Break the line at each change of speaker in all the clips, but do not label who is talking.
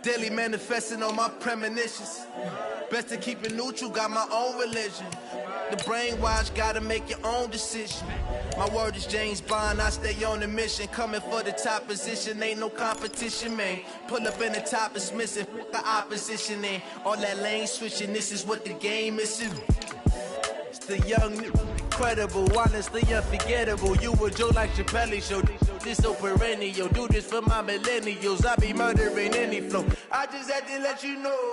Daily manifesting on my premonitions. Best to keep it neutral, got my own religion. The brainwash, gotta make your own decision. My word is James Bond, I stay on the mission. Coming for the top position, ain't no competition, man. Pull up in the top, it's missing, the opposition in. All that lane switching, this is what the game is. It's the young, incredible, honestly unforgettable. You a Joe like Chappelle show. This so perennial, do this for my millennials. I be murdering any flow. I just had to let you know.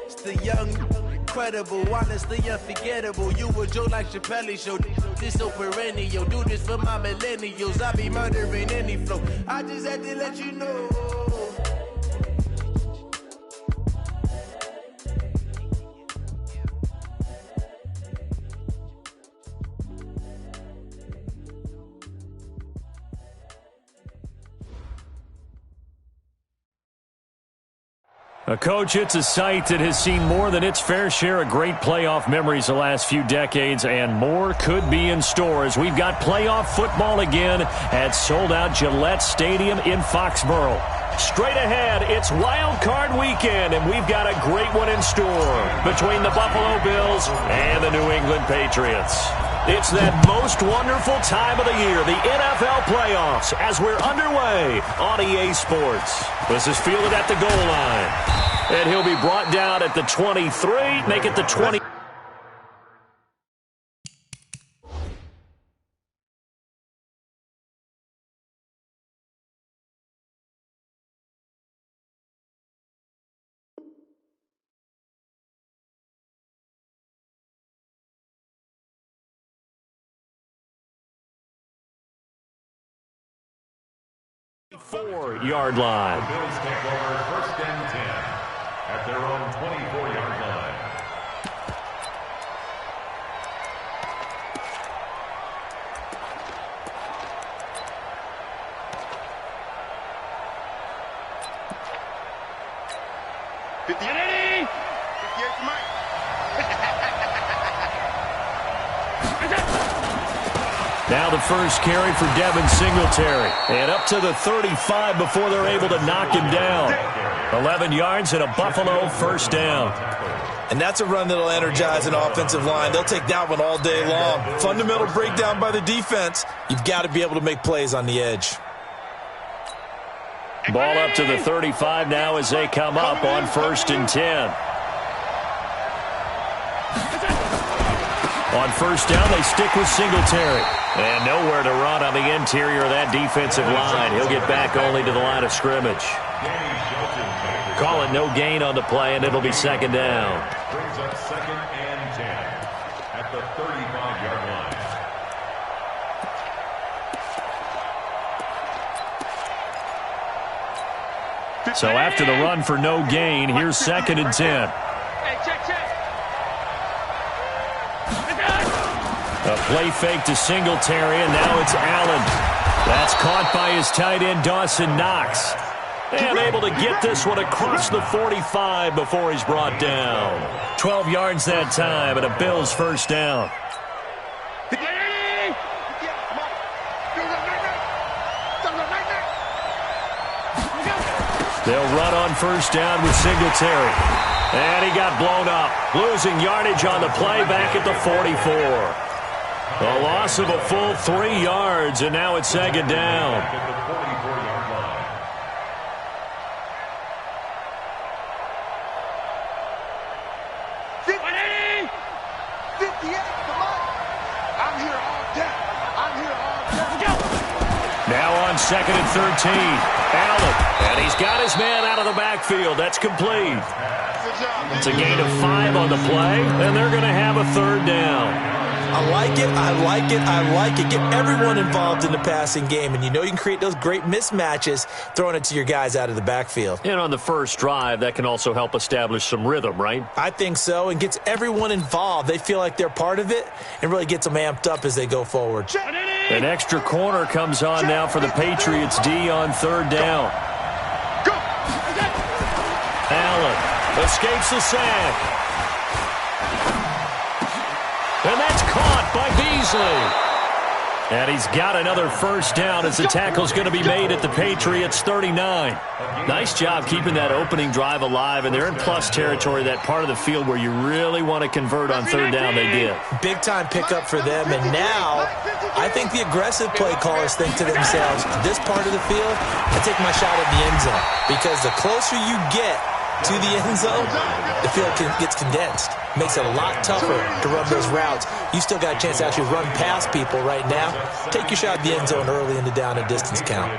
It's the young, incredible, honestly unforgettable. You a Joe like Chappelle show. This so perennial, do this for my millennials. I be murdering any flow. I just had to let you know.
Coach, it's a site that has seen more than its fair share of great playoff memories the last few decades, and more could be in store as we've got playoff football again at sold-out Gillette Stadium in Foxborough. Straight ahead, it's Wild Card Weekend, and we've got a great one in store between the Buffalo Bills and the New England Patriots. It's that most wonderful time of the year, the NFL playoffs, as we're underway on EA Sports. This is fielded at the goal line, and he'll be brought down at the 23, make it the 20. Four-yard line.
The Bills take over 1st and 10 at their own 24-yard line.
Now the first carry for Devin Singletary. And up to the 35 before they're able to knock him down. 11 yards and a Buffalo 1st down.
And that's a run that'll energize an offensive line. They'll take that one all day long. Fundamental breakdown by the defense. You've got to be able to make plays on the edge.
Ball up to the 35 now as they come up on 1st and 10. On 1st down, they stick with Singletary. And nowhere to run on the interior of that defensive line. He'll get back only to the line of scrimmage. Call it no gain on the play, and it'll be 2nd down.
Brings up 2nd and 10 at the 35-yard line.
So after the run for no gain, here's 2nd and 10. A play fake to Singletary, and now it's Allen. That's caught by his tight end, Dawson Knox. And able to get this one across the 45 before he's brought down. 12 yards that time, and a Bills 1st down. They'll run on 1st down with Singletary. And he got blown up, losing yardage on the play back at the 44. A loss of a full 3 yards, and now it's 2nd down. Now on 2nd and 13. Allen, and he's got his man out of the backfield. That's complete. It's a gain of 5 on the play, and they're going to have a 3rd down.
I like it, I like it, I like it. Get everyone involved in the passing game, and you know you can create those great mismatches throwing it to your guys out of the backfield.
And on the first drive, that can also help establish some rhythm, right?
I think so, and gets everyone involved. They feel like they're part of it and really gets them amped up as they go forward.
An extra corner comes on now for the Patriots D on 3rd down. Allen escapes the sack. And that's caught by Beasley. And he's got another first down as the tackle's going to be made at the Patriots 39. Nice job keeping that opening drive alive, and they're in plus territory, that part of the field where you really want to convert on third down. They did.
Big-time pickup for them, and now I think the aggressive play callers think to themselves, this part of the field, I take my shot at the end zone, because the closer you get to the end zone, the field gets condensed. Makes it a lot tougher to run those routes. You still got a chance to actually run past people right now. Take your shot at the end zone early in the down and distance count.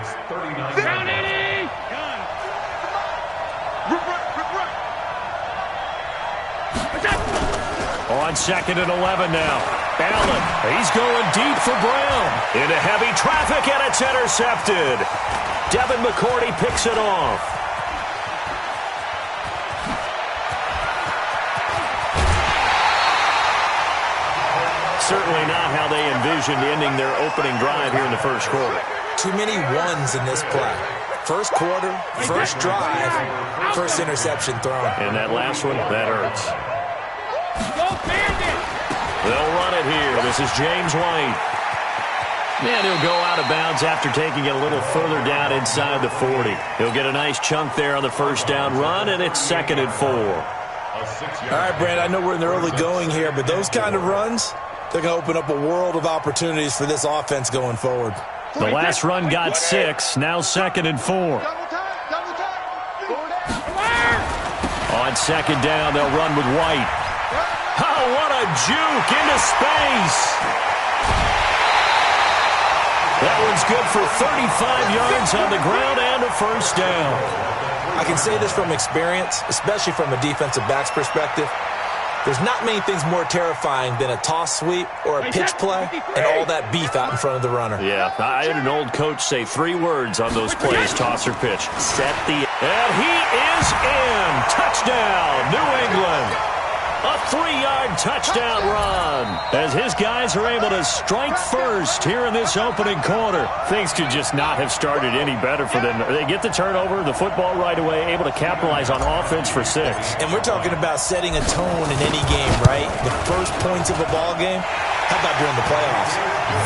On 2nd and 11 now. Allen, he's going deep for Brown. Into heavy traffic, and it's intercepted. Devin McCourty picks it off. Certainly not how they envisioned ending their opening drive here in the first quarter.
Too many ones in this play. First quarter, first drive, first interception thrown.
And that last one, that hurts. They'll run it here. This is James White. And he'll go out of bounds after taking it a little further down inside the 40. He'll get a nice chunk there on the first down run, and it's 2nd and 4.
All right, Brand, I know we're in the early going here, but those kind of runs, they're going to open up a world of opportunities for this offense going forward.
The last run got 6, now 2nd and 4. On 2nd down, they'll run with White. Oh, what a juke into space. That one's good for 35 yards on the ground and a first down.
I can say this from experience, especially from a defensive back's perspective. There's not many things more terrifying than a toss sweep or a pitch play and all that beef out in front of the runner.
Yeah, I had an old coach say 3 words on those plays, toss or pitch. Set the... And he is in! Touchdown, New England! A 3-yard touchdown run as his guys are able to strike first here in this opening quarter. Things could just not have started any better for them. They get the turnover, the football right away, able to capitalize on offense for 6.
And we're talking about setting a tone in any game, right? The first points of a ball game. How about during the playoffs?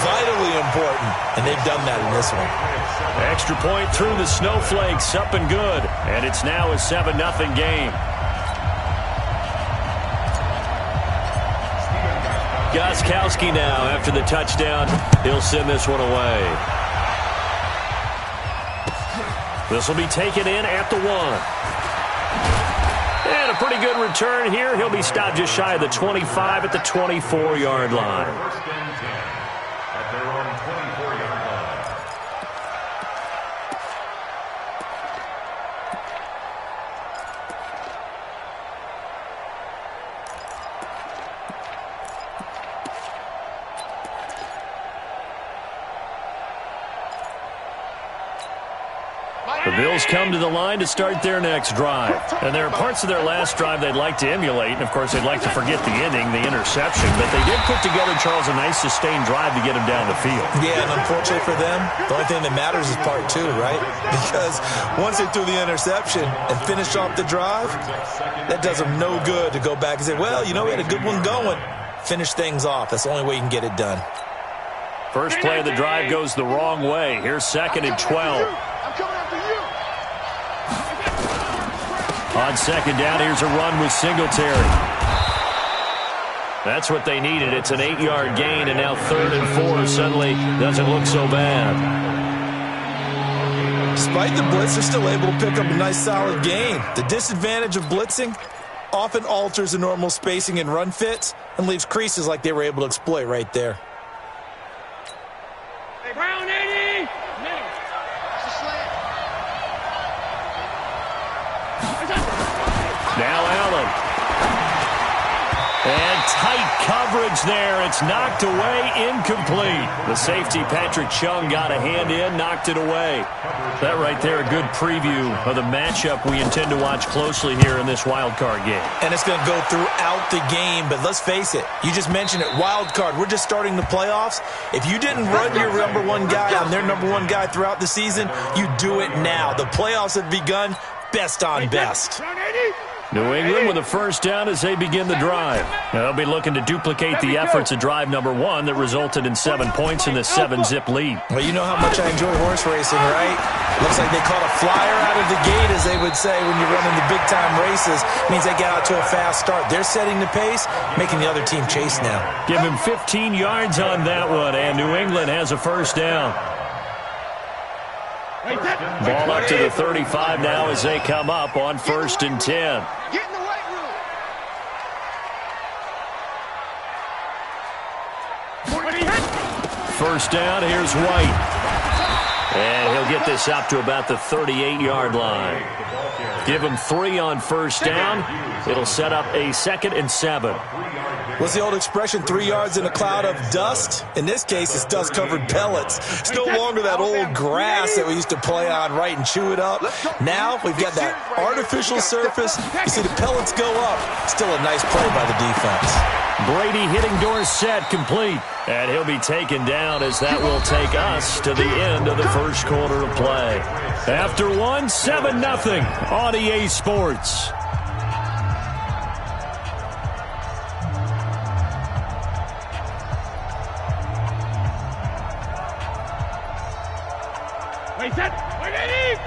Vitally important, and they've done that in this one.
Extra point through the snowflakes, up and good. And it's now a 7-0 game. Gostkowski now, after the touchdown, he'll send this one away. This will be taken in at the 1. And a pretty good return here. He'll be stopped just shy of the 25 at the 24-yard line.
First and 10 at their own 24-yard line.
The Bills come to the line to start their next drive. And there are parts of their last drive they'd like to emulate. And, of course, they'd like to forget the ending, the interception. But they did put together, Charles, a nice sustained drive to get them down the field.
Yeah, and unfortunately for them, the only thing that matters is part 2, right? Because once they threw the interception and finished off the drive, that does them no good to go back and say, well, you know, we had a good one going. Finish things off. That's the only way you can get it done.
First play of the drive goes the wrong way. Here's 2nd and 12. On 2nd down, here's a run with Singletary. That's what they needed. It's an 8-yard gain, and now 3rd and 4 suddenly doesn't look so bad.
Despite the blitz, they're still able to pick up a nice solid gain. The disadvantage of blitzing often alters the normal spacing and run fits and leaves creases like they were able to exploit right there.
Hey, Brown 80!
Now Allen. And tight coverage there. It's knocked away, incomplete. The safety, Patrick Chung, got a hand in, knocked it away. That right there, a good preview of the matchup we intend to watch closely here in this wild card game.
And it's going to go throughout the game, but let's face it, you just mentioned it, wild card. We're just starting the playoffs. If you didn't run your number 1 guy on their number 1 guy throughout the season, you do it now. The playoffs have begun. Best on best.
New England with a first down as they begin the drive. They'll be looking to duplicate the efforts of drive number 1 that resulted in 7 points in the 7-zip lead.
Well, you know how much I enjoy horse racing, right? Looks like they caught a flyer out of the gate, as they would say when you're running the big-time races. Means they get out to a fast start. They're setting the pace, making the other team chase now.
Give him 15 yards on that one, and New England has a first down. Ball up to the 35 now as they come up on 1st and 10.
Get in the weight room.
First down, here's White. And he'll get this up to about the 38-yard line. Give him 3 on first down. It'll set up a 2nd and 7.
What's the old expression, 3 yards in a cloud of dust? In this case, it's dust-covered pellets. It's no longer that old grass that we used to play on, right, and chew it up. Now we've got that artificial surface. You see the pellets go up. Still a nice play by the defense.
Brady hitting Dorsett complete. And he'll be taken down as that will take us to the end of the first quarter of play. After 1, 7-0 on EA Sports.
Wait, set. Wait, Eddie.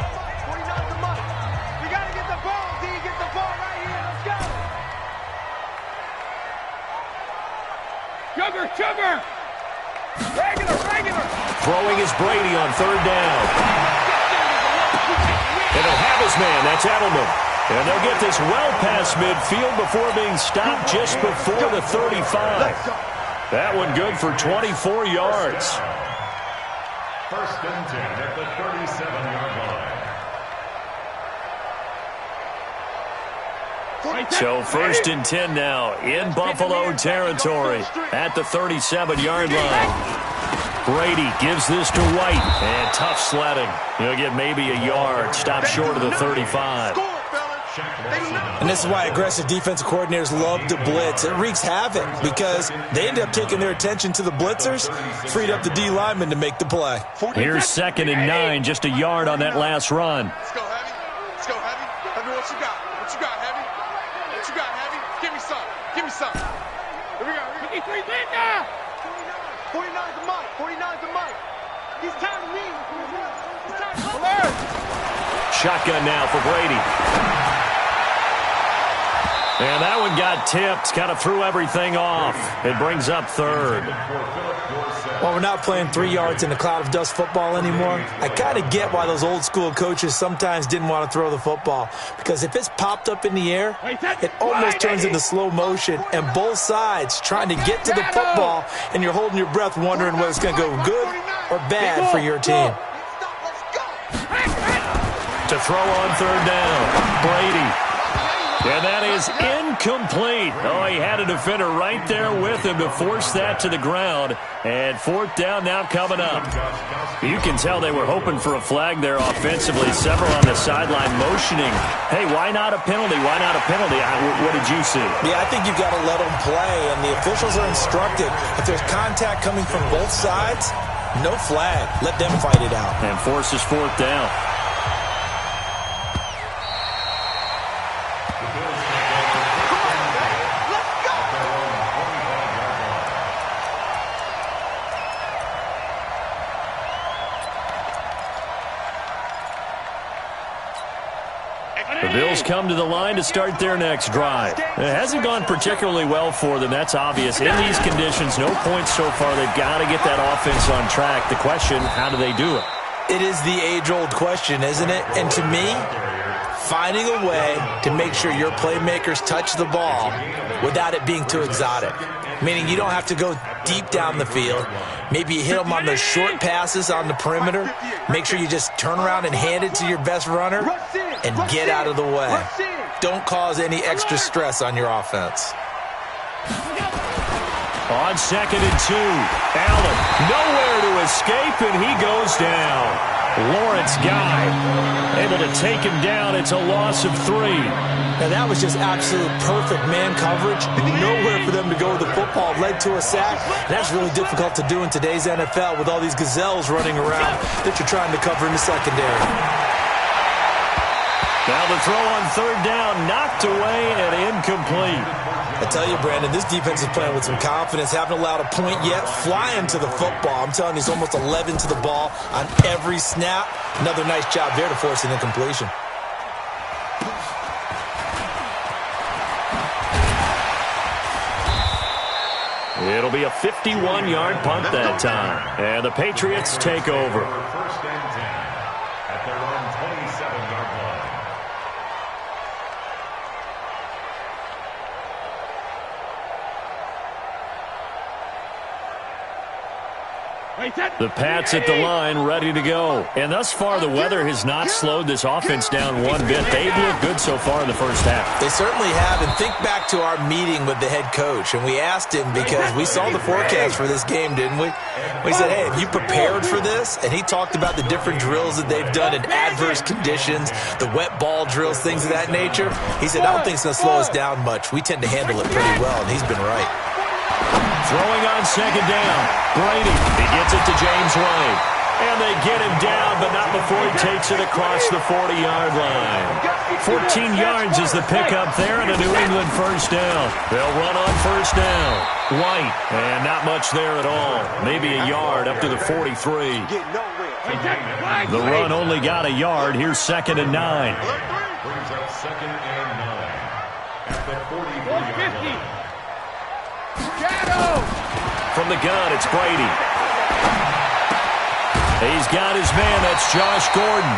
49 to Mike. We got to get the ball, D. Get the ball right here. Let's go.
Sugar. Regular.
Throwing is Brady on 3rd down. And he'll have his man. That's Edelman. And they'll get this well past midfield before being stopped just before the 35. That one good for 24 yards.
1st and 10 at the 37-yard line.
So 1st and 10 now in Buffalo territory at the 37-yard line. Brady gives this to White, and tough sledding. He'll get maybe a yard, stop short of the 35.
And this is why aggressive defensive coordinators love to blitz. It wreaks havoc because they end up taking their attention to the blitzers, freed up the D lineman to make the play.
Here's 2nd and 9, just a yard on that last run.
Let's go, Heavy. Heavy, what you got? Heavy? What you got, Heavy? Give me some. Here we go.
53 Linda.
49 to Mike. 49 to Mike. He's time to me.
Shotgun now for Brady. And that one got tipped, kind of threw everything off. It brings up 3rd.
Well, we're not playing 3 yards in a cloud of dust football anymore. I kind of get why those old school coaches sometimes didn't want to throw the football. Because if it's popped up in the air, it almost turns into slow motion. And both sides trying to get to the football, and you're holding your breath wondering whether it's going to go good or bad for your team.
To throw on 3rd down, Brady. And that is incomplete. Oh, he had a defender right there with him to force that to the ground. And 4th down now coming up. You can tell they were hoping for a flag there offensively. Several on the sideline motioning. Hey, why not a penalty? Why not a penalty? What did you see?
Yeah, I think you've got to let them play. And the officials are instructed, if there's contact coming from both sides, no flag. Let them fight it out.
And forces 4th down. The Bills come to the line to start their next drive. It hasn't gone particularly well for them, that's obvious. In these conditions, no points so far. They've got to get that offense on track. The question, how do they do it?
It is the age-old question, isn't it? And to me, finding a way to make sure your playmakers touch the ball without it being too exotic. Meaning you don't have to go deep down the field. Maybe you hit them on those short passes on the perimeter. Make sure you just turn around and hand it to your best runner and get out of the way. Don't cause any extra stress on your offense.
On 2nd and 2, Allen nowhere to escape, and he goes down. Lawrence Guy able to take him down. It's a loss of 3.
Now that was just absolute perfect man coverage. Nowhere for them to go with the football. Led to a sack. And that's really difficult to do in today's NFL with all these gazelles running around that you're trying to cover in the secondary.
Now the throw on third down, knocked away and incomplete.
I tell you, Brandon, this defense is playing with some confidence. Haven't allowed a point yet. Flying to the football. I'm telling you, it's almost 11 to the ball on every snap. Another nice job there to force an incompletion.
It'll be a 51-yard punt that time. And the Patriots take over.
First and 10 at their own 27-yard line.
The Pats at the line, ready to go. And thus far, the weather has not slowed this offense down one bit. They've looked good so far in the first half.
They certainly have. And think back to our meeting with the head coach. And we asked him, because we saw the forecast for this game, didn't we? We said, hey, have you prepared for this? And he talked about the different drills that they've done in adverse conditions, the wet ball drills, things of that nature. He said, I don't think it's going to slow us down much. We tend to handle it pretty well, and he's been right.
Throwing on second down. Brady, he gets it to James White. And they get him down, but not before he takes it across the 40-yard line. 14 yards is the pickup there, and a New England first down. They'll run on first down. White, and not much there at all. Maybe a yard up to the 43. The run only got a yard. Here's 2nd and 9.
Brings up 2nd and 9 at the 43-yard line.
From the gun, it's Brady. He's got his man. That's Josh Gordon.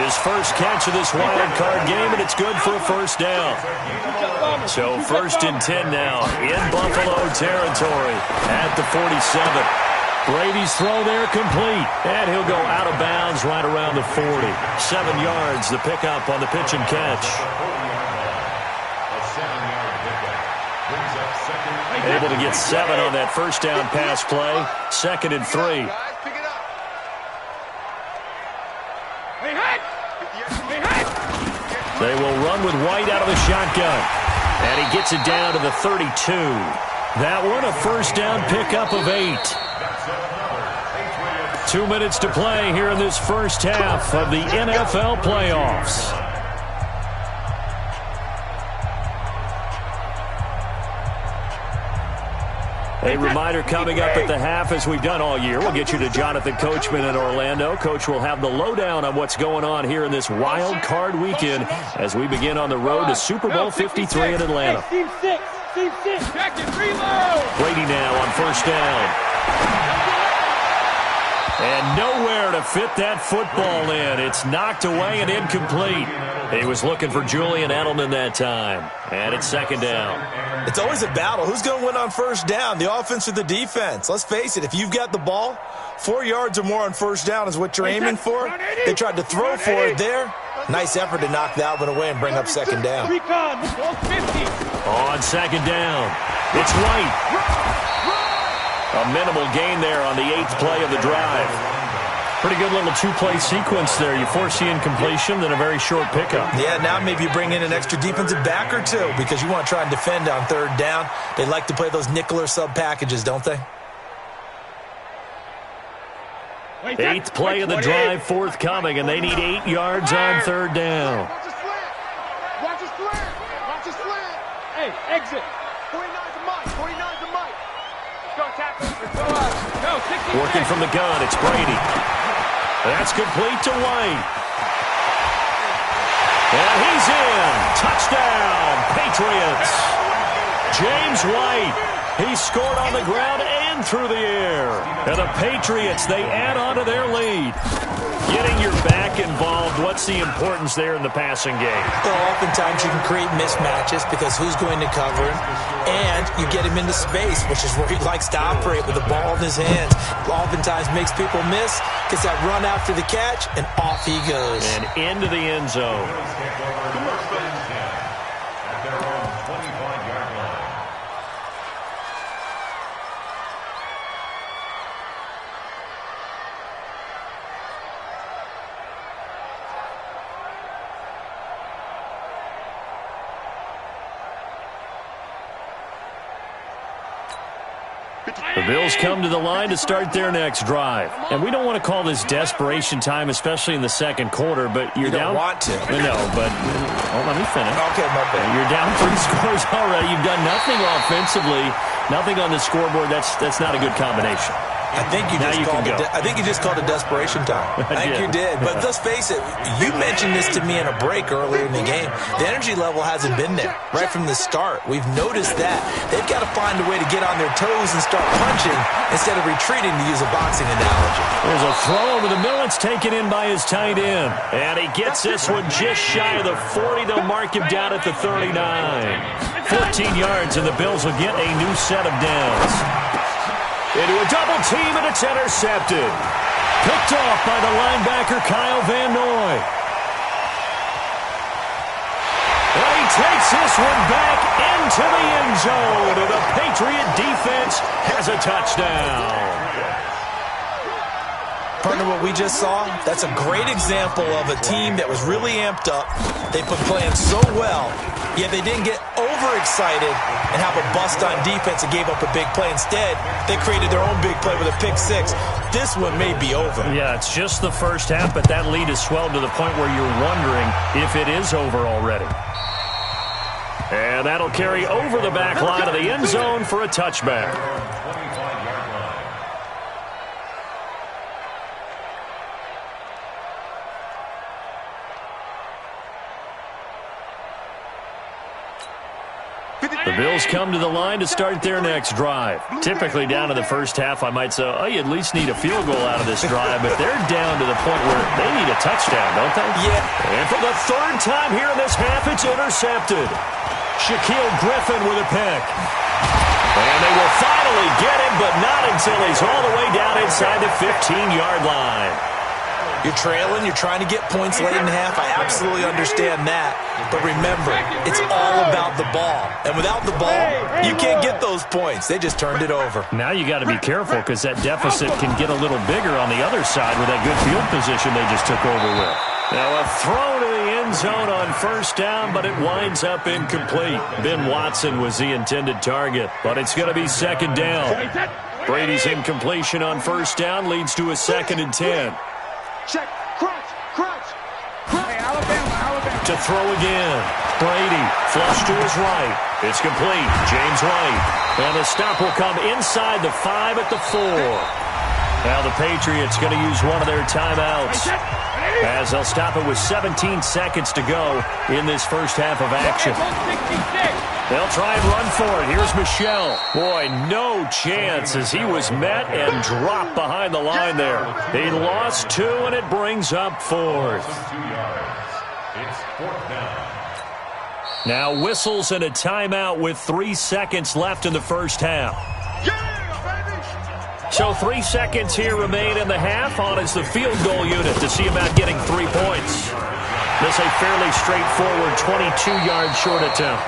His first catch of this wild card game, and it's good for a first down. So 1st and 10 now in Buffalo territory at the 47. Brady's throw there complete, and he'll go out of bounds right around the 40. 7 yards, the pickup on the pitch and catch. Able to get 7 on that first down pass play. 2nd and 3. They will run with White out of the shotgun. And he gets it down to the 32. That one a first down pickup of 8. 2 minutes to play here in this first half of the NFL playoffs. A reminder coming up at the half, as we've done all year. We'll get you to Jonathan Coachman in Orlando. Coach will have the lowdown on what's going on here in this wild card weekend as we begin on the road to Super Bowl 53 in Atlanta.
Team 6. Jacket, reload.
Brady now on first down. And nowhere to fit that football in. It's knocked away and incomplete. He was looking for Julian Edelman that time. And it's 2nd down.
It's always a battle. Who's going to win on first down, the offense or the defense? Let's face it, if you've got the ball, 4 yards or more on first down is what you're aiming for. They tried to throw for it there. Nice effort to knock that one away and bring up 2nd down.
On 2nd down, it's White. A minimal gain there on the 8th play of the drive. Pretty good little 2-play sequence there. You force the incompletion, then a very short pickup.
Yeah, now maybe you bring in an extra defensive back or two because you want to try and defend on 3rd down. They like to play those nickel or sub packages, don't they?
8th play of the drive forthcoming, and they need 8 yards on 3rd down.
Watch his slant.
Hey, exit.
49's a Mike. 49's a Mike. Go tackle.
Working from the gun, it's Brady. That's complete to White. And he's in. Touchdown, Patriots. James White. He scored on the ground and through the air. And the Patriots, they add on to their lead. Getting your back involved, what's the importance there in the passing game?
Well, oftentimes you can create mismatches because who's going to cover him, and you get him into space, which is where he likes to operate with the ball in his hands. Oftentimes makes people miss, gets that run after the catch, and off he goes.
And into the end zone. The Bills come to the line to start their next drive. And we don't want to call this desperation time, especially in the second quarter, but you're down.
You don't want to.
No, but let me finish.
Okay, my bad.
You're down 3 scores already. You've done nothing offensively, nothing on the scoreboard. That's not a good combination.
I think you just called it desperation time. I think you did. But let's face it, you mentioned this to me in a break earlier in the game. The energy level hasn't been there right from the start. We've noticed that. They've got to find a way to get on their toes and start punching instead of retreating, to use a boxing analogy.
There's a throw over the middle. It's taken in by his tight end. And he gets this one just shy of the 40. They'll mark him down at the 39. 14 yards, and the Bills will get a new set of downs. Into a double team, and it's intercepted. Picked off by the linebacker, Kyle Van Noy. And he takes this one back into the end zone. And the Patriot defense has a touchdown.
Partner, what we just saw, that's a great example of a team that was really amped up. They put playing so well, yet they didn't get overexcited and have a bust on defense and gave up a big play. Instead, they created their own big play with a pick six. This one may be over.
Yeah, it's just the first half, but that lead has swelled to the point where you're wondering if it is over already. And that'll carry over the back line of the end zone for a touchback. The Bills come to the line to start their next drive. Typically down to the first half, I might say, oh, you at least need a field goal out of this drive, but they're down to the point where they need a touchdown, don't they?
Yeah.
And for the third time here in this half, it's intercepted. Shaquille Griffin with a pick. And they will finally get him, but not until he's all the way down inside the 15-yard line.
You're trailing. You're trying to get points late in half. I absolutely understand that. But remember, it's all about the ball. And without the ball, you can't get those points. They just turned it over.
Now you got to be careful because that deficit can get a little bigger on the other side with that good field position they just took over with. Now a throw to the end zone on first down, but it winds up incomplete. Ben Watson was the intended target, but it's going to be second down. Brady's incompletion on first down leads to a 2nd and 10.
Check. Crunch. Hey, Alabama.
To throw again. Brady, flush to his right. It's complete. James White. And the stop will come inside the 5 at the 4. Now the Patriots going to use one of their timeouts as they'll stop it with 17 seconds to go in this first half of action. They'll try and run for it. Here's Michel. Boy, no chance as he was met and dropped behind the line there. He lost 2, and it brings up 4th.
It's 4th down.
Now whistles and a timeout with 3 seconds left in the first half. So 3 seconds here remain in the half. On is the field goal unit to see about getting 3 points. This a fairly straightforward 22-yard short attempt.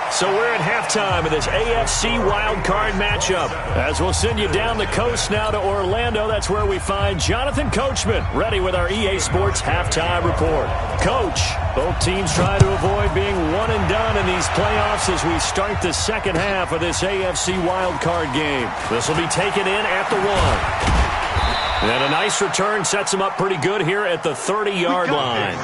So we're at halftime of this AFC wildcard matchup. As we'll send you down the coast now to Orlando, that's where we find Jonathan Coachman, ready with our EA Sports halftime report. Coach, both teams try to avoid being one and done in these playoffs as we start the second half of this AFC wildcard game. This will be taken in at the 1. And a nice return sets them up pretty good here at the 30-yard line.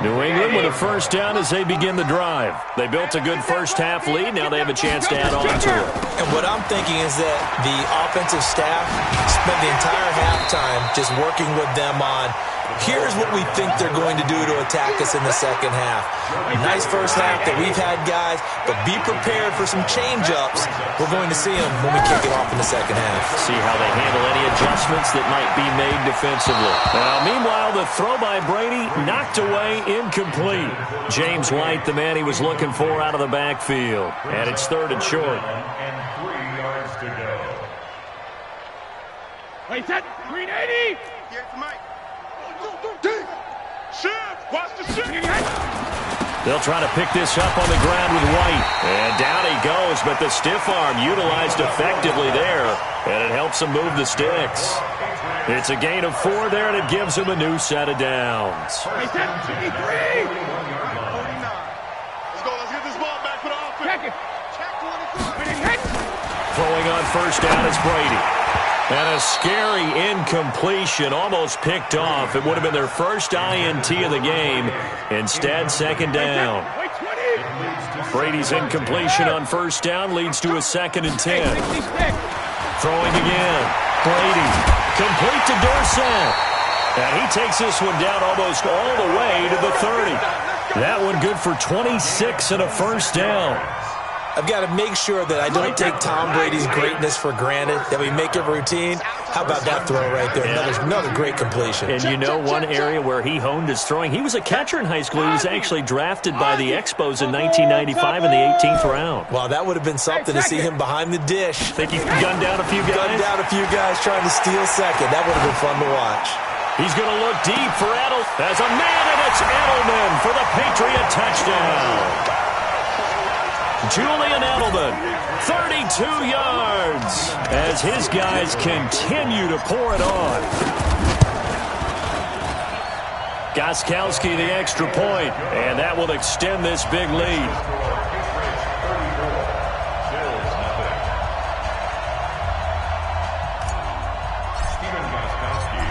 New England with a first down as they begin the drive. They built a good first half lead. Now they have a chance to add on to it.
And what I'm thinking is that the offensive staff spent the entire halftime just working with them on, here's what we think they're going to do to attack us in the second half. Nice first half that we've had, guys, but be prepared for some change-ups. We're going to see them when we kick it off in the second half.
See how they handle any adjustments that might be made defensively. Now, meanwhile, the throw by Brady knocked away, incomplete. James White, the man he was looking for out of the backfield. And it's 3rd and short.
And 3 yards to go.
Wait, set. 380.
Here's Mike. Shift! Watch the shift!
They'll try to pick this up on the ground with White. And down he goes, but the stiff arm utilized effectively there. And it helps him move the sticks. It's a gain of 4 there, and it gives him a new set of downs.
Hey, set. 53.
49. Let's go. Let's get this ball back for the offense.
Check it.
Check 49.
Throwing on first down is Brady. And a scary incompletion, almost picked off. It would have been their first INT of the game. Instead, second down. Brady's incompletion on first down leads to a 2nd and 10. Throwing again. Brady. Complete to Dorsett. And he takes this one down almost all the way to the 30. That one good for 26 and a first down.
I've got to make sure that I don't take Tom Brady's greatness for granted, that we make it routine. How about that throw right there? Another great completion.
And you know one area where he honed his throwing? He was a catcher in high school. He was actually drafted by the Expos in 1995 in the 18th round.
Wow, that would have been something to see him behind the dish.
Think he gunned down a few guys?
Gunned down a few guys trying to steal second. That would have been fun to watch.
He's going to look deep for Edelman. There's a man, and it's Edelman for the Patriot touchdown. Julian Edelman, 32 yards, as his guys continue to pour it on. Gostkowski the extra point, and that will extend this big lead.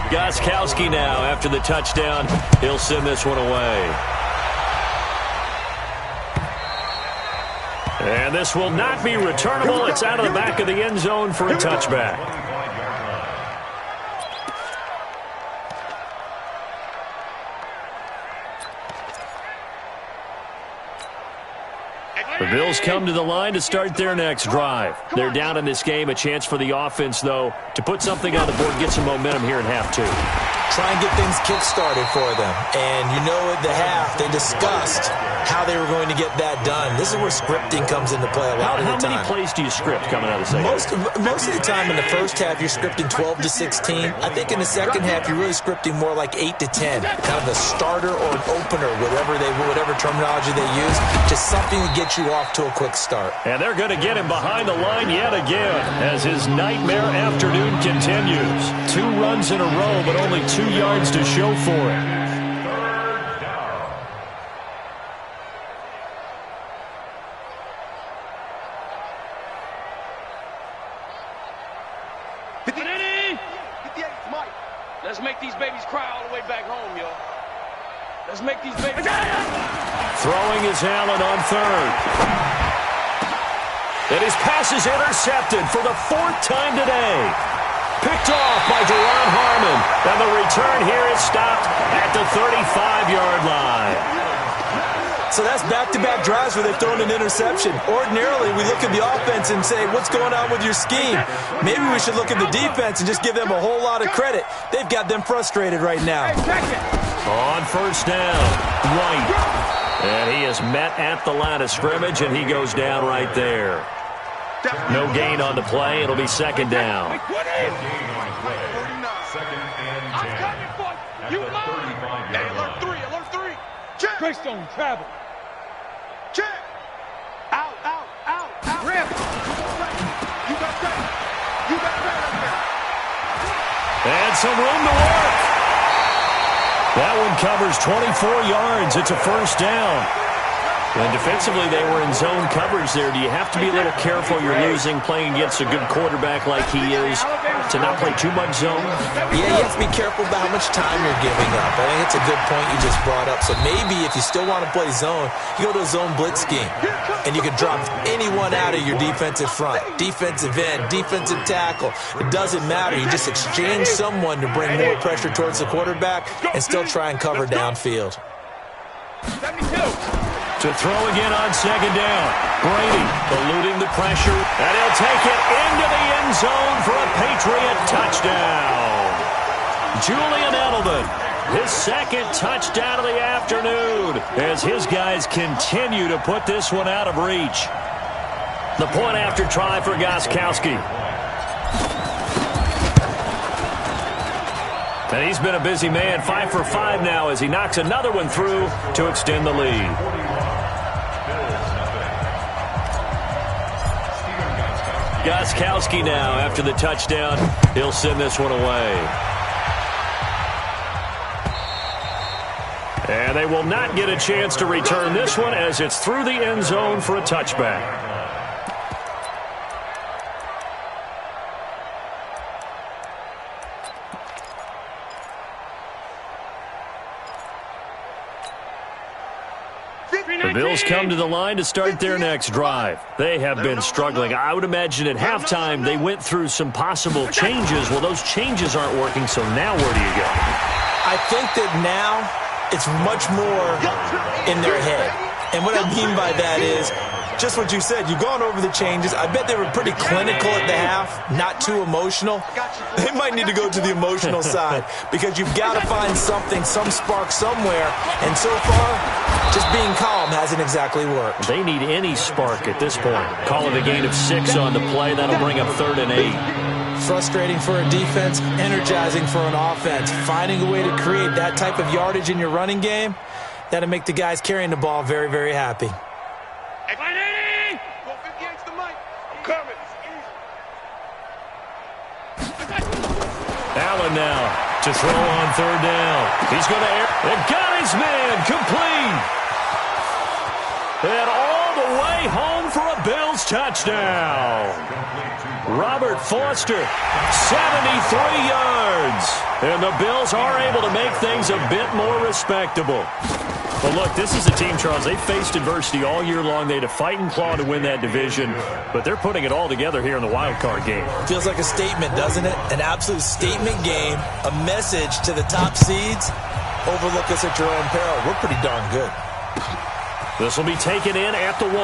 Gostkowski now after the touchdown. He'll send this one away. And this will not be returnable. It's out of the back of the end zone for a touchback. The Bills come to the line to start their next drive. They're down in this game. A chance for the offense, though, to put something on the board, get some momentum here in half two.
Try and get things kick-started for them. And you know at the half, they discussed how they were going to get that done. This is where scripting comes into play a lot of the time.
How many plays do you script coming out of the second?
Most of the time in the first half, you're scripting 12 to 16. I think in the second half, you're really scripting more like 8 to 10. Kind of a starter or an opener, whatever terminology they use, just something to get you off to a quick start.
And they're going to get him behind the line yet again as his nightmare afternoon continues. 2 runs in a row, but only 2 yards to show for it.
Let's make these babies cry all the way back home, yo. Let's make these babies...
Throwing is Allen on third. And his pass is intercepted for the 4th time today. Picked off by Deron Harmon. And the return here is stopped at the 35-yard line.
So that's back-to-back drives where they've thrown an interception. Ordinarily, we look at the offense and say, what's going on with your scheme? Maybe we should look at the defense and just give them a whole lot of credit. They've got them frustrated right now.
On first down, White. And he is met at the line of scrimmage, and he goes down right there. No gain on the play. It'll be second down.
Greystone travel. Check. Out. Rip. You got that.
And some room to work. That one covers 24 yards. It's a first down. And defensively, they were in zone coverage there. Do you have to be a little careful? You're losing, playing against a good quarterback like he is, to not play too much zone?
Yeah, you have to be careful about how much time you're giving up. I think it's a good point you just brought up. So maybe if you still want to play zone, you go to a zone blitz scheme. And you can drop anyone out of your defensive front. Defensive end, defensive tackle. It doesn't matter. You just exchange someone to bring more pressure towards the quarterback and still try and cover downfield.
72.
To throw again on second down. Brady eluding the pressure, and he'll take it into the end zone for a Patriot touchdown. Julian Edelman, his 2nd touchdown of the afternoon, as his guys continue to put this one out of reach. The point after try for Gostkowski. And he's been a busy man, 5 for 5 now as he knocks another one through to extend the lead. Gostkowski now after the touchdown. He'll send this one away. And they will not get a chance to return this one as it's through the end zone for a touchback. The Bills come to the line to start their next drive. They have been struggling. I would imagine at halftime they went through some possible changes. Well, those changes aren't working, so now where do you go?
I think that now it's much more in their head. And what I mean by that is just what you said. You've gone over the changes. I bet they were pretty clinical at the half, not too emotional. They might need to go to the emotional side because you've got to find something, some spark somewhere. And so far, just being calm hasn't exactly worked.
They need any spark at this point. Call it a gain of 6 on the play. That'll bring up 3rd and 8.
Frustrating for a defense, energizing for an offense. Finding a way to create that type of yardage in your running game, that'll make the guys carrying the ball very, very happy.
Allen now to throw on 3rd down. He's going to air. It got his man complete. And all the way home for a Bills touchdown. Robert Foster, 73 yards. And the Bills are able to make things a bit more respectable. But look, this is a team, Charles, they faced adversity all year long. They had to fight and claw to win that division, but they're putting it all together here in the wild card game.
Feels like a statement, doesn't it? An absolute statement game, a message to the top seeds. Overlook us at your own peril. We're pretty darn good.
This will be taken in at the 1.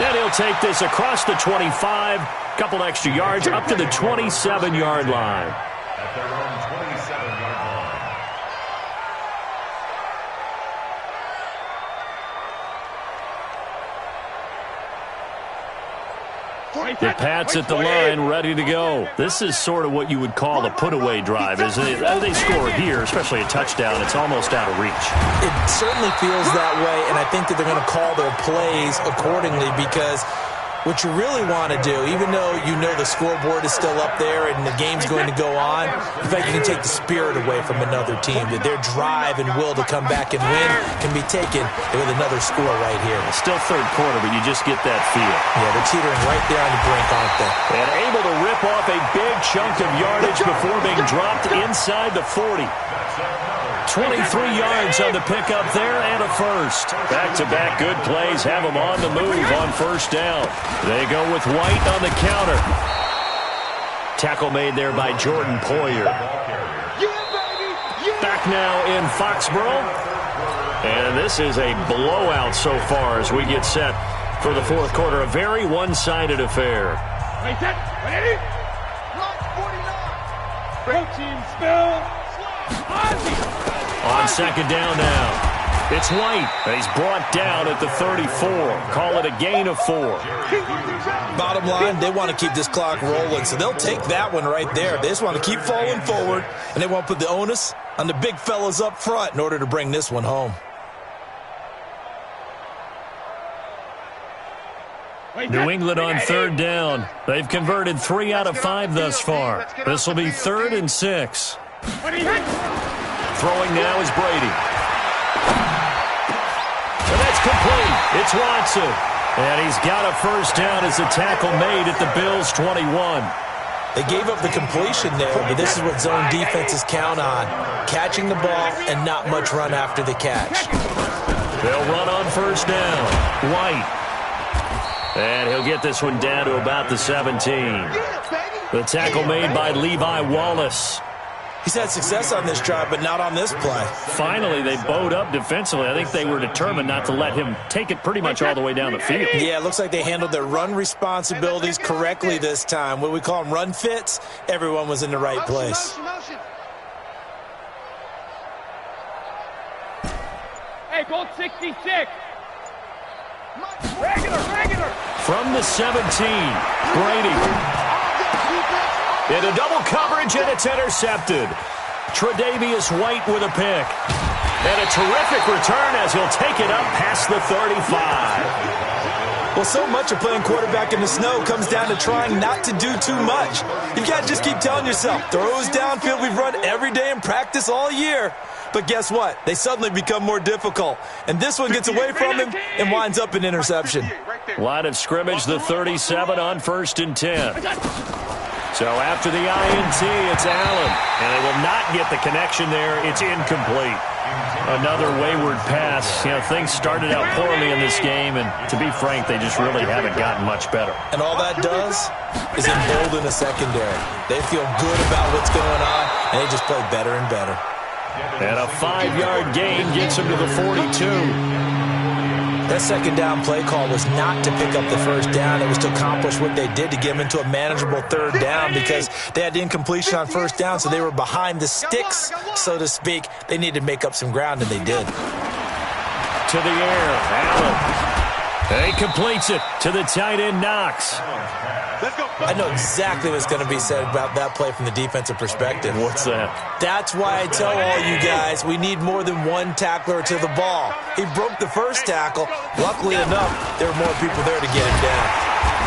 And he'll take this across the 25, couple extra yards, up to the 27-yard line.
At their own 27-yard line.
The Pats at the line, ready to go. This is sort of what you would call a put-away drive, isn't it? They score here, especially a touchdown. It's almost out of reach.
It certainly feels that way, and I think that they're going to call their plays accordingly because what you really want to do, even though you know the scoreboard is still up there and the game's going to go on, in fact, you can take the spirit away from another team, that their drive and will to come back and win can be taken with another score right here.
It's still 3rd quarter, but you just get that feel.
Yeah, they're teetering right there on the brink, aren't they?
And able to rip off a big chunk of yardage before being dropped inside the 40. 23 yards on the pickup there and a first. Back-to-back good plays have them on the move on 1st down. They go with White on the counter. Tackle made there by Jordan Poyer. Back now in Foxborough. And this is a blowout so far as we get set for the 4th quarter. A very one-sided affair. On 2nd down now, it's White. He's brought down at the 34. Call it a gain of 4.
Bottom line, they want to keep this clock rolling, so they'll take that one right there. They just want to keep falling forward, and they want to put the onus on the big fellas up front in order to bring this one home.
New England on 3rd down. They've converted 3 out of 5 thus far. This will be 3rd and 6. Throwing now is Brady. And that's complete. It's Watson. And he's got a 1st down as the tackle made at the Bills' 21.
They gave up the completion there, but this is what zone defenses count on. Catching the ball and not much run after the catch.
They'll run on 1st down. White. And he'll get this one down to about the 17. The tackle made by Levi Wallace.
He's had success on this drive, but not on this play.
Finally, they bowed up defensively. I think they were determined not to let him take it pretty much all the way down the field.
Yeah, it looks like they handled their run responsibilities correctly this time. What we call them run fits, everyone was in the right place.
Hey, goal 66. Regular.
From the 17, Brady. Into double coverage, and it's intercepted. Tre'Davious White with a pick. And a terrific return as he'll take it up past the 35.
Well, so much of playing quarterback in the snow comes down to trying not to do too much. You've got to just keep telling yourself, throws downfield we've run every day in practice all year. But guess what? They suddenly become more difficult. And this one gets away from him and winds up an interception.
Line of scrimmage, the 37 on 1st and 10. So after the INT, it's Allen. And they will not get the connection there. It's incomplete. Another wayward pass. You know, things started out poorly in this game, and to be frank, they just really haven't gotten much better.
And all that does is embolden the secondary. They feel good about what's going on, and they just play better and better.
And a 5-yard gain gets them to the 42.
That second down play call was not to pick up the first down. It was to accomplish what they did to get them into a manageable third down because they had incompletion on first down, so they were behind the sticks, so to speak. They needed to make up some ground, and they did.
To the air, Allen. He completes it to the tight end, Knox.
I know exactly what's going to be said about that play from the defensive perspective.
What's that?
That's why I tell all you guys we need more than one tackler to the ball. He broke the first tackle. Luckily enough, there were more people there to get him down.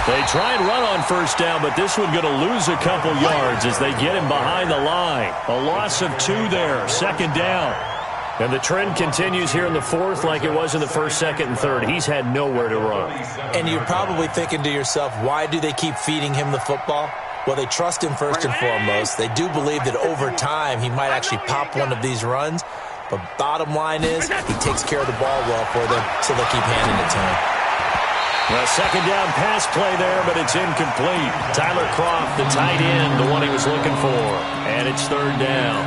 They try and run on first down, but this one going to lose a couple yards as they get him behind the line. A loss of 2 there, second down. And the trend continues here in the fourth like it was in the first, second, and third. He's had nowhere to run.
And you're probably thinking to yourself, why do they keep feeding him the football? Well, they trust him first and foremost. They do believe that over time he might actually pop one of these runs. But bottom line is he takes care of the ball well for them, so they'll keep handing it to him.
Well, second down pass play there, but it's incomplete. Tyler Croft, the tight end, the one he was looking for. And it's third down.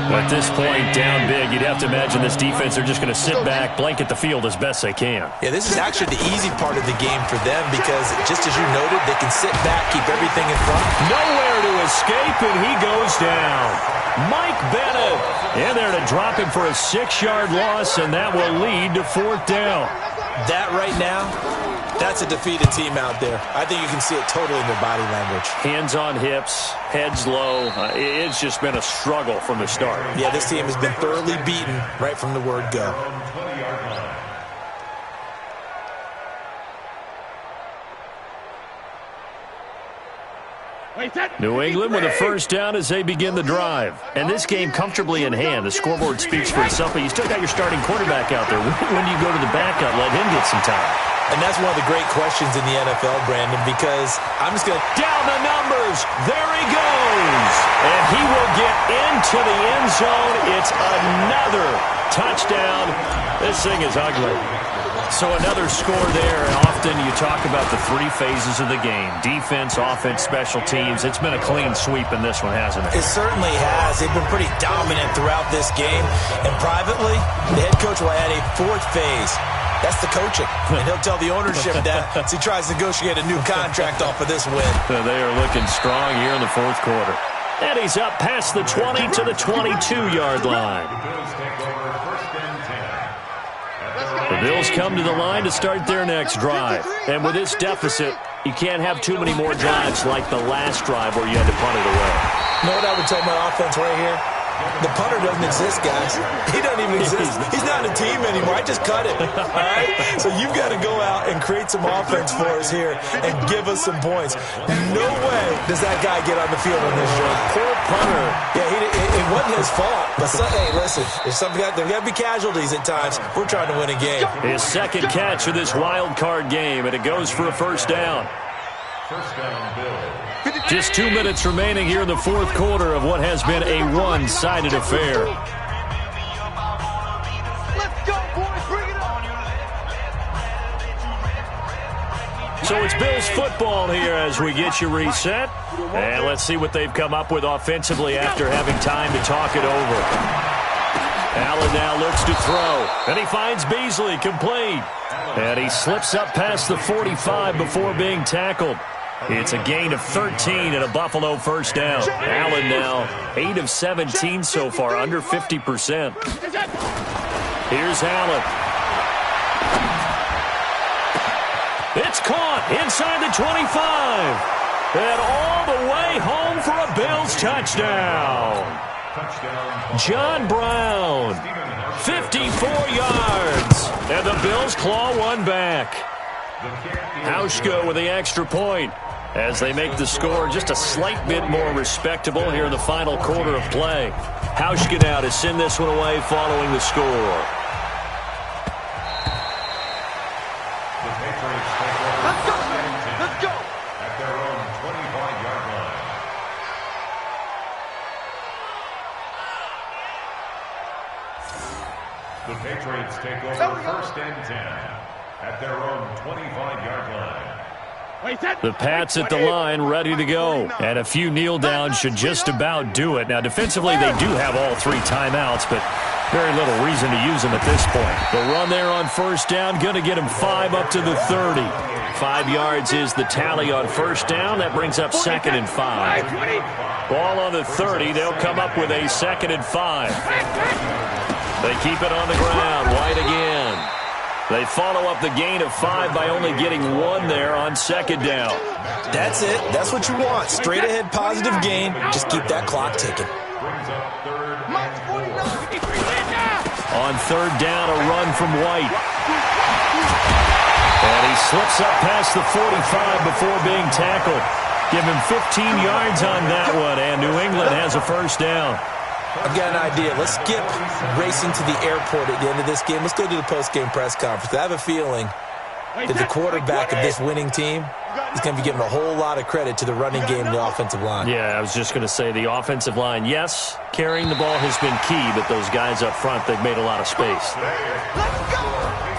At this point, down big, you'd have to imagine this defense, they're just going to sit back, blanket the field as best they can.
Yeah, this is actually the easy part of the game for them because, just as you noted, they can sit back, keep everything in front.
Nowhere to escape, and he goes down. Mike Bennett in there to drop him for a 6-yard loss, and that will lead to fourth down.
That right now, that's a defeated team out there. I think you can see it totally in their body language.
Hands on hips, heads low. It's just been a struggle from the start.
Yeah, this team has been thoroughly beaten right from the word go.
New England with a first down as they begin the drive. And this game comfortably in hand. The scoreboard speaks for itself, but you still got your starting quarterback out there. When do you go to the backup, let him get some time?
And that's one of the great questions in the NFL, Brandon, because I'm just going to...
Down the numbers. There he goes. And he will get into the end zone. It's another touchdown. This thing is ugly. So another score there, and often you talk about the 3 phases of the game. Defense, offense, special teams. It's been a clean sweep in this one, hasn't it?
It certainly has. They've been pretty dominant throughout this game. And privately, the head coach will add a 4th phase. That's the coaching. And he'll tell the ownership that as he tries to negotiate a new contract off of this win.
They are looking strong here in the fourth quarter. And he's up past the 20 to the 22-yard line. The Bills come to the line to start their next drive. And with this deficit, you can't have too many more drives like the last drive where you had to punt it away.
You know what I would tell my offense right here? The punter doesn't exist, guys. He doesn't even exist. He's not a team anymore. I just cut him. All right? So you've got to go out and create some offense for us here and give us some points. No way does that guy get on the field on this drive.
Poor punter.
Yeah, it wasn't his fault. But, hey, listen, there's got to be casualties at times. We're trying to win a game.
His second catch of this wild card game, and it goes for a first down.
First down, Bill.
Just 2 minutes remaining here in the fourth quarter of what has been a one-sided affair.
Let's go, boys. Bring it on.
So it's Bills football here as we get you reset. And let's see what they've come up with offensively after having time to talk it over. Allen now looks to throw. And he finds Beasley complete. And he slips up past the 45 before being tackled. It's a gain of 13 and a Buffalo first down. Allen now 8 of 17 so far, under 50%. Here's Allen. It's caught inside the 25. And all the way home for a Bills touchdown. John Brown, 54 yards. And the Bills claw one back. Hauschka with the extra point as they make the score just a slight bit more respectable here in the final quarter of play. Hauschka now to send this one away following the score.
Let's go. Let's go.
At their own 25-yard line. The Patriots take over 1st and 10 at their own 25-yard line.
The Pats at the line, ready to go. And a few kneel downs should just about do it. Now, defensively, they do have all 3 timeouts, but very little reason to use them at this point. The run there on 1st down, going to get him 5 up to the 30. 5 yards is the tally on 1st down. That brings up 2nd and 5. Ball on the 30. They'll come up with a 2nd and 5. They keep it on the ground. White again. They follow up the gain of 5 by only getting 1 there on 2nd down.
That's it. That's what you want. Straight ahead positive gain. Just keep that clock ticking.
Brings up 3rd and 4.
On 3rd down, a run from White. And he slips up past the 45 before being tackled. Give him 15 yards on that one, and New England has a 1st down.
I've got an idea. Let's skip racing to the airport at the end of this game. Let's go to the post-game press conference. I have a feeling that the quarterback of this winning team is going to be giving a whole lot of credit to the running game and the offensive line.
Yeah, I was just going to say the offensive line, yes, carrying the ball has been key, but those guys up front, they've made a lot of space.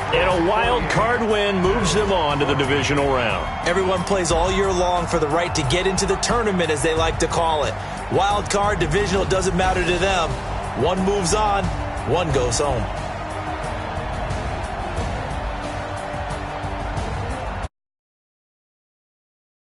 And a wild card win moves them on to the divisional round.
Everyone plays all year long for the right to get into the tournament, as they like to call it. Wild card, divisional, doesn't matter to them. One moves on, one goes home.